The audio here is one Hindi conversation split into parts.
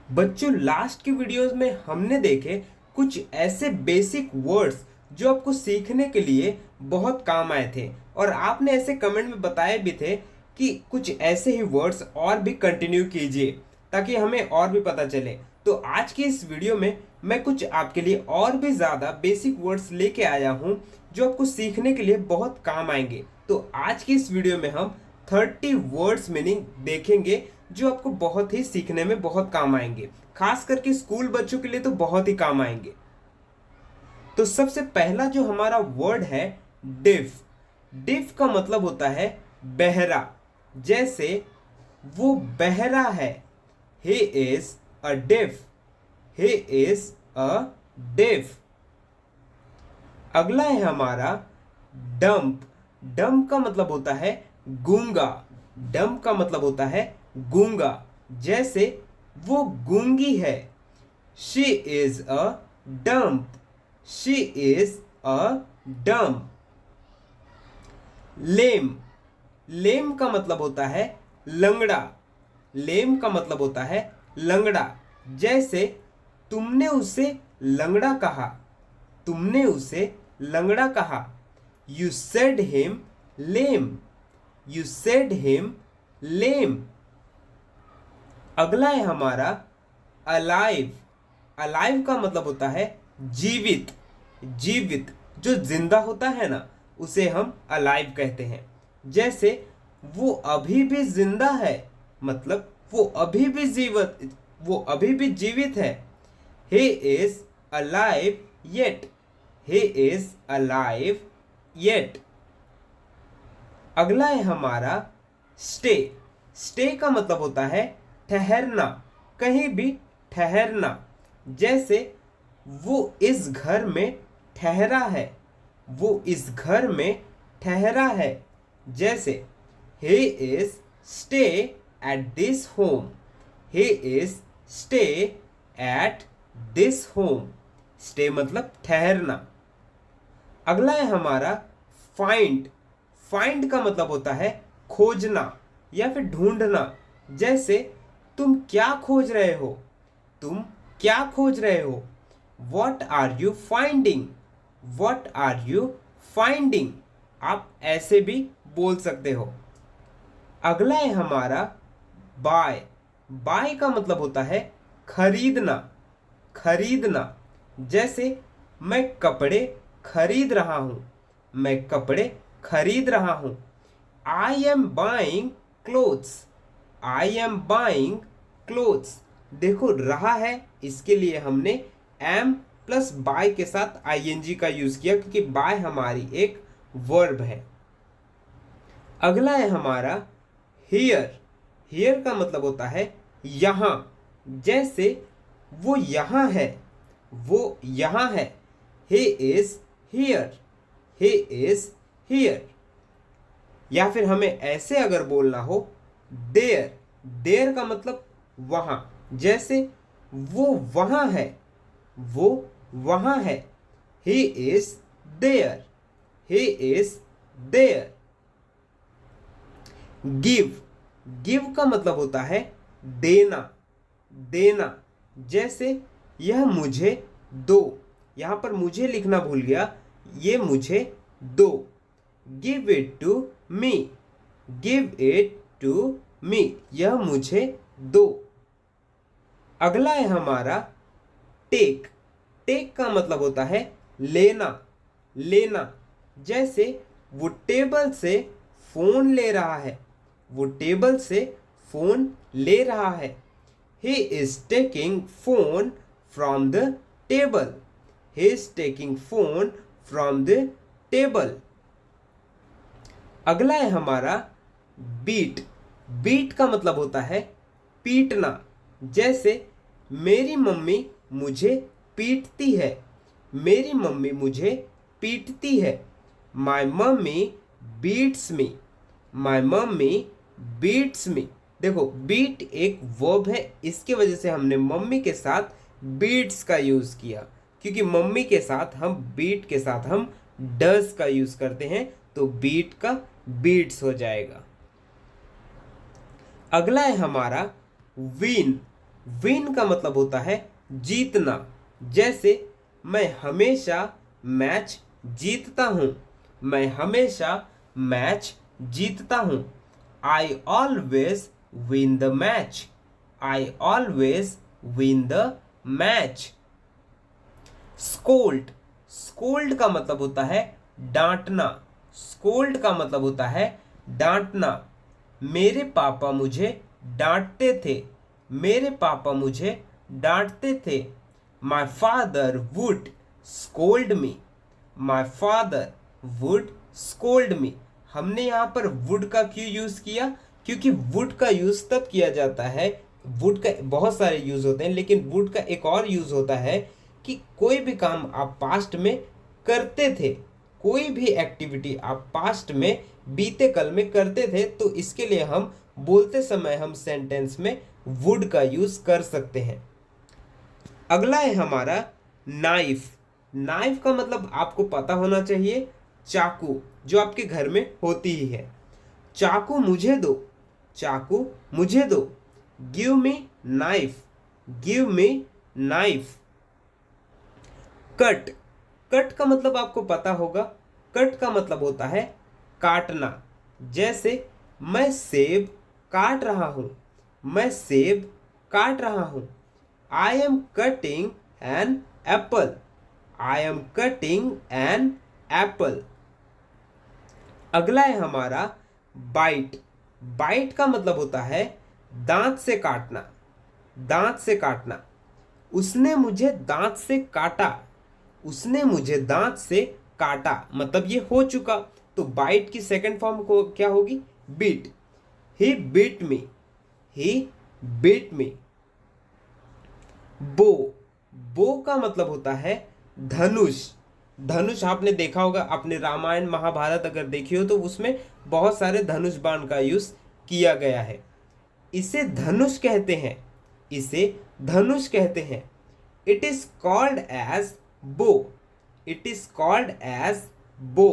बच्चों, लास्ट की वीडियोस में हमने देखे कुछ ऐसे बेसिक वर्ड्स जो आपको सीखने के लिए बहुत काम आए थे। और आपने ऐसे कमेंट में बताए भी थे कि कुछ ऐसे ही वर्ड्स और भी कंटिन्यू कीजिए ताकि हमें और भी पता चले। तो आज की इस वीडियो में मैं कुछ आपके लिए और भी ज़्यादा बेसिक वर्ड्स लेके आया हूँ जो आपको सीखने के लिए बहुत काम आएंगे। तो आज की इस वीडियो में हम 30 वर्ड्स मीनिंग देखेंगे जो आपको बहुत ही सीखने में बहुत काम आएंगे, खास करके स्कूल बच्चों के लिए तो बहुत ही काम आएंगे। तो सबसे पहला जो हमारा वर्ड है डिफ। डिफ का मतलब होता है बहरा। जैसे वो बहरा है, he is a diff, he is a डिफ। अगला है हमारा डंप। डंप का मतलब होता है गूंगा। डंप का मतलब होता है गूंगा। जैसे वो गूंगी है, she is a dump, she is a dump. Lame. Lame का मतलब होता है लंगड़ा। लेम का मतलब होता है लंगड़ा। जैसे तुमने उसे लंगड़ा कहा, तुमने उसे लंगड़ा कहा। You said him lame, you said him lame. अगला है हमारा अलाइव। अलाइव का मतलब होता है जीवित। जीवित जो जिंदा होता है ना, उसे हम अलाइव कहते हैं। जैसे वो अभी भी जिंदा है, मतलब वो अभी भी जीवित, वो अभी भी जीवित है। He is alive yet, he is alive yet. अगला है हमारा स्टे। स्टे का मतलब होता है ठहरना, कहीं भी ठहरना। जैसे वो इस घर में ठहरा है, वो इस घर में ठहरा है। जैसे he is stay at this home, he is stay at this home। Stay मतलब ठहरना। अगला है हमारा फाइंड। फाइंड का मतलब होता है खोजना या फिर ढूंढना। जैसे तुम क्या खोज रहे हो, तुम क्या खोज रहे हो। What are you finding, what are you finding. आप ऐसे भी बोल सकते हो। अगला है हमारा बाय। बाय का मतलब होता है खरीदना, खरीदना। जैसे मैं कपड़े खरीद रहा हूं, मैं कपड़े खरीद रहा हूं। I am buying clothes, I am buying clothes. देखो रहा है, इसके लिए हमने एम प्लस बाय के साथ आईएनजी का यूज किया क्योंकि बाय हमारी एक वर्ब है। अगला है हमारा हियर। हियर का मतलब होता है यहाँ। जैसे वो यहाँ है, वो यहाँ है। He is here, he is here. या फिर हमें ऐसे अगर बोलना हो देयर। देयर का मतलब वहाँ। जैसे वो वहाँ है, वो वहाँ है। He is there, he is there. Give. Give का मतलब होता है देना, देना। जैसे यह मुझे दो। यहां पर मुझे लिखना भूल गया, ये मुझे दो। Give it to me, give it to me. यह मुझे दो। अगला है हमारा टेक। टेक का मतलब होता है लेना, लेना। जैसे वो टेबल से फोन ले रहा है, वो टेबल से फोन ले रहा है। He is taking phone from the table, he is taking phone from the table. अगला है हमारा बीट। बीट का मतलब होता है पीटना। जैसे मेरी मम्मी मुझे पीटती है, मेरी मम्मी मुझे पीटती है। माई मम्मी बीट्स मी, माई मम्मी बीट्स मी। देखो बीट एक वर्ब है, इसके वजह से हमने मम्मी के साथ बीट्स का यूज किया, क्योंकि मम्मी के साथ हम बीट के साथ हम डज का यूज करते हैं, तो बीट का बीट्स हो जाएगा। अगला है हमारा विन। विन का मतलब होता है जीतना, जैसे मैं हमेशा मैच जीतता हूँ, मैं हमेशा मैच जीतता हूँ। I always win the match, I always win the match. Scold, scold का मतलब होता है डांटना, स्कोल्ड का मतलब होता है डांटना। मेरे पापा मुझे डांटते थे, मेरे पापा मुझे डांटते थे। My father would scold me, my father would scold मी। हमने यहाँ पर वुड का क्यों यूज किया? क्योंकि वुड का यूज तब किया जाता है, वुड का बहुत सारे यूज होते हैं, लेकिन वुड का एक और यूज होता है कि कोई भी काम आप पास्ट में करते थे, कोई भी एक्टिविटी आप पास्ट में बीते कल में करते थे, तो इसके लिए हम बोलते समय हम सेंटेंस में वुड का यूज कर सकते हैं। अगला है हमारा नाइफ। नाइफ का मतलब आपको पता होना चाहिए, चाकू, जो आपके घर में होती ही है। चाकू मुझे दो, चाकू मुझे दो। Give me knife, give me knife. Cut, cut का मतलब आपको पता होगा, कट का मतलब होता है काटना, जैसे मैं सेब काट रहा हूं, मैं सेब काट रहा हूं। I am cutting an apple, I am cutting an apple. अगला है हमारा बाइट। बाइट का मतलब होता है दांत से काटना, दांत से काटना। उसने मुझे दांत से काटा, उसने मुझे दांत से काटा, मतलब ये हो चुका। तो बाइट की सेकंड फॉर्म को क्या होगी? बीट। ही बीट मी, ही बीट मी। बो, बो का मतलब होता है धनुष। धनुष आपने देखा होगा, आपने रामायण महाभारत अगर देखी हो तो उसमें बहुत सारे धनुष बाण का यूज किया गया है। इसे धनुष कहते हैं, इसे धनुष कहते हैं। इट इज कॉल्ड एज बो, इट इज कॉल्ड एज बो।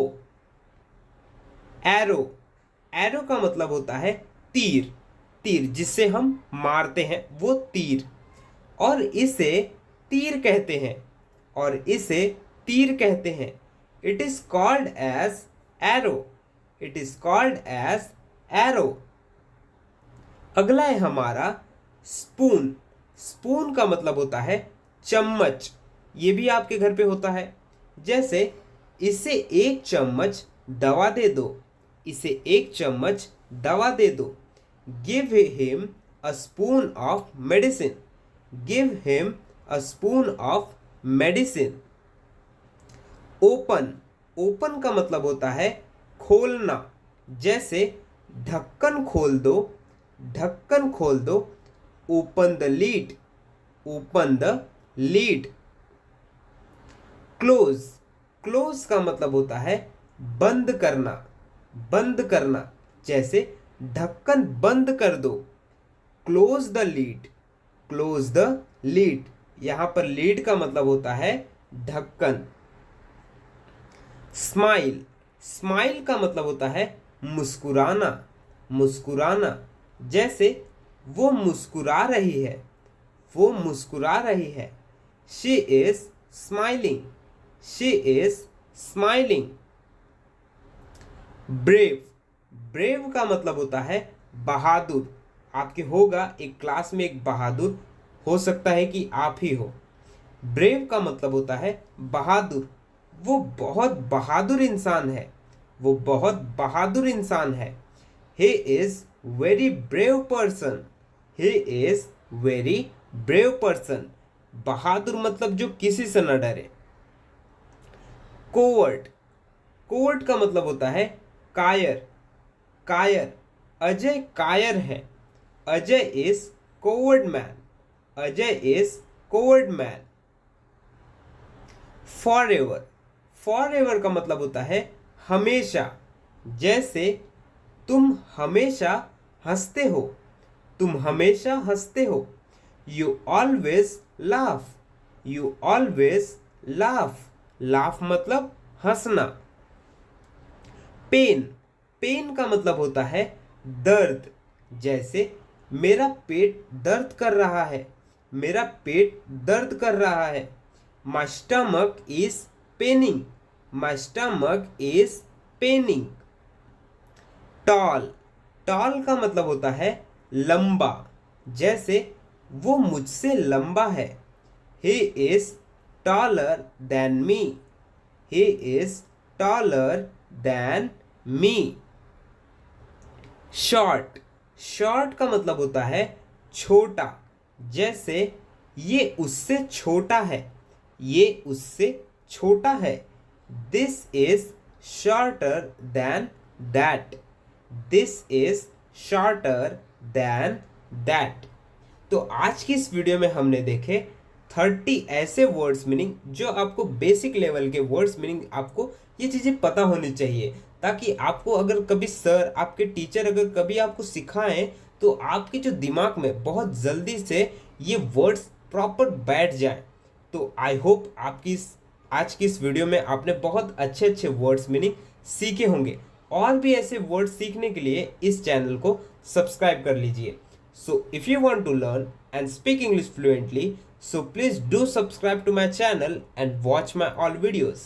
एरो, एरो का मतलब होता है तीर, तीर जिससे हम मारते हैं वो तीर, और इसे तीर कहते हैं, और इसे तीर कहते हैं। It is called as arrow, it is called as arrow. अगला है हमारा स्पून। स्पून का मतलब होता है चम्मच, ये भी आपके घर पे होता है, जैसे इसे एक चम्मच दवा दे दो, इसे एक चम्मच दवा दे दो। Give him a spoon of medicine, give him a spoon of medicine. Open, open का मतलब होता है खोलना, जैसे ढक्कन खोल दो, ढक्कन खोल दो। Open the lead, open the lead. Close, close का मतलब होता है बंद करना, बंद करना, जैसे ढक्कन बंद कर दो। Close the lead, close the lead. यहां पर लीड का मतलब होता है ढक्कन। स्माइल, स्माइल का मतलब होता है मुस्कुराना, मुस्कुराना, जैसे वो मुस्कुरा रही है, वो मुस्कुरा रही है। She is smiling, she is smiling. Brave, brave का मतलब होता है बहादुर। आपके होगा एक क्लास में एक बहादुर, हो सकता है कि आप ही हो। ब्रेव का मतलब होता है बहादुर, वो बहुत बहादुर इंसान है, वो बहुत बहादुर इंसान है। He is very brave person, he is very brave person. बहादुर मतलब जो किसी से न डरे। कोवर्ट, कोवर्ट का मतलब होता है कायर, कायर। अजय कायर है, Ajay is coward man, Ajay is coward man. For ever, for ever का मतलब होता है हमेशा, जैसे तुम हमेशा हंसते हो, तुम हमेशा हंसते हो। You always laugh, you always laugh. Laugh मतलब हंसना। पेन, पेन का मतलब होता है दर्द, जैसे मेरा पेट दर्द कर रहा है, मेरा पेट दर्द कर रहा है। My stomach is paining, my stomach is paining. Tall, tall का मतलब होता है लंबा, जैसे वो मुझसे लंबा है। He is taller than me, he is taller than me. Short, short का मतलब होता है छोटा, जैसे ये उससे छोटा है, ये उससे छोटा है। This is shorter than that, this is shorter than that. तो आज की इस वीडियो में हमने देखे 30 ऐसे वर्ड्स मीनिंग जो आपको बेसिक लेवल के वर्ड्स मीनिंग आपको ये चीज़ें पता होनी चाहिए, ताकि आपको अगर कभी सर आपके टीचर अगर कभी आपको सिखाएं तो आपके जो दिमाग में बहुत जल्दी से ये वर्ड्स प्रॉपर बैठ जाए। तो आई होप आपकी आज की इस वीडियो में आपने बहुत अच्छे अच्छे वर्ड्स मीनिंग सीखे होंगे। और भी ऐसे वर्ड्स सीखने के लिए इस चैनल को सब्सक्राइब कर लीजिए। So if you want to learn and speak English fluently, so please do subscribe to my channel and watch my all videos.